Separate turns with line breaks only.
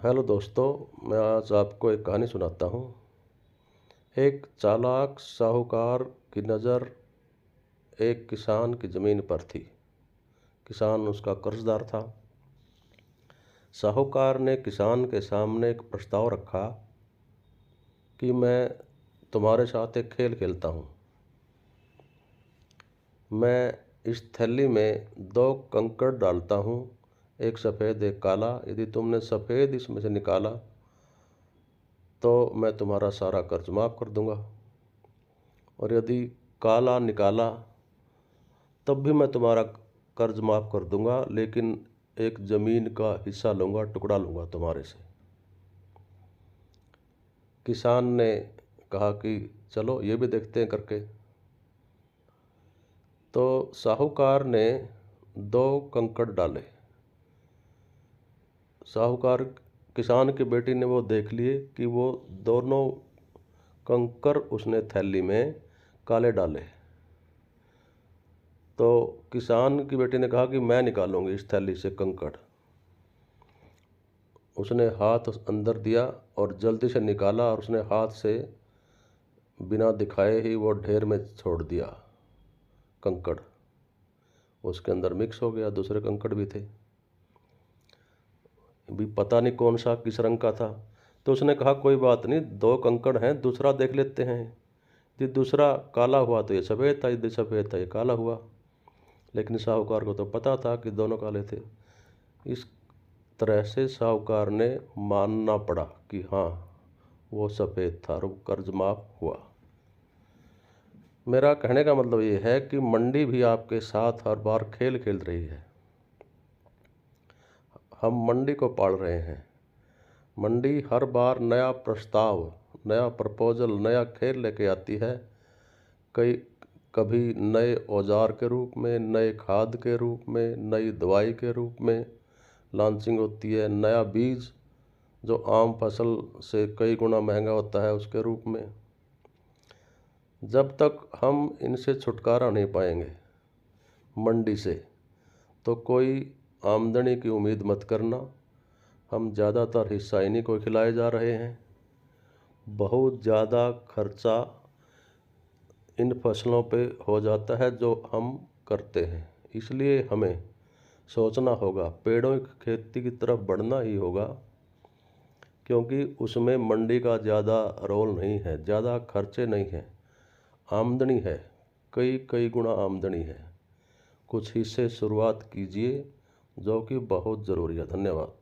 Hello दोस्तों, मैं आज आपको एक कहानी सुनाता हूँ। एक चालाक साहूकार की नज़र एक किसान की ज़मीन पर थी। किसान उसका कर्जदार था। साहूकार ने किसान के सामने एक प्रस्ताव रखा कि मैं तुम्हारे साथ एक खेल खेलता हूँ। मैं इस थैली में दो कंकड़ डालता हूँ, एक सफ़ेद एक काला। यदि तुमने सफ़ेद इसमें से निकाला तो मैं तुम्हारा सारा कर्ज माफ़ कर दूंगा, और यदि काला निकाला तब भी मैं तुम्हारा कर्ज माफ़ कर दूंगा, लेकिन एक ज़मीन का हिस्सा लूँगा, टुकड़ा लूँगा तुम्हारे से। किसान ने कहा कि चलो ये भी देखते हैं करके। तो साहूकार ने दो कंकड़ डाले। साहूकार किसान की बेटी ने वो देख लिए कि वो दोनों कंकड़ उसने थैली में काले डाले। तो किसान की बेटी ने कहा कि मैं निकालूंगी इस थैली से कंकड़। उसने हाथ अंदर दिया और जल्दी से निकाला, और उसने हाथ से बिना दिखाए ही वो ढेर में छोड़ दिया। कंकड़ उसके अंदर मिक्स हो गया, दूसरे कंकड़ भी थे। भी पता नहीं कौन सा किस रंग का था। तो उसने कहा कोई बात नहीं, दो कंकड़ हैं, दूसरा देख लेते हैं। यदि दूसरा काला हुआ तो ये सफ़ेद था, यदि सफ़ेद था ये काला हुआ। लेकिन साहूकार को तो पता था कि दोनों काले थे। इस तरह से साहूकार ने मानना पड़ा कि हाँ, वो सफ़ेद था और कर्ज माफ़ हुआ। मेरा कहने का मतलब ये है कि मंडी भी आपके साथ हर बार खेल खेल रही है। हम मंडी को पाल रहे हैं। मंडी हर बार नया प्रस्ताव, नया प्रपोजल, नया खेल लेके आती है। कभी नए औजार के रूप में, नए खाद के रूप में, नई दवाई के रूप में लॉन्चिंग होती है। नया बीज जो आम फसल से कई गुना महंगा होता है उसके रूप में। जब तक हम इनसे छुटकारा नहीं पाएंगे मंडी से, तो कोई आमदनी की उम्मीद मत करना। हम ज़्यादातर हिस्सा इन्हीं को खिलाए जा रहे हैं। बहुत ज़्यादा खर्चा इन फसलों पे हो जाता है जो हम करते हैं। इसलिए हमें सोचना होगा, पेड़ों की खेती की तरफ बढ़ना ही होगा, क्योंकि उसमें मंडी का ज़्यादा रोल नहीं है, ज़्यादा खर्चे नहीं हैं, आमदनी है, कई कई गुना आमदनी है। कुछ हिस्से शुरुआत कीजिए, जो कि बहुत ज़रूरी है। धन्यवाद।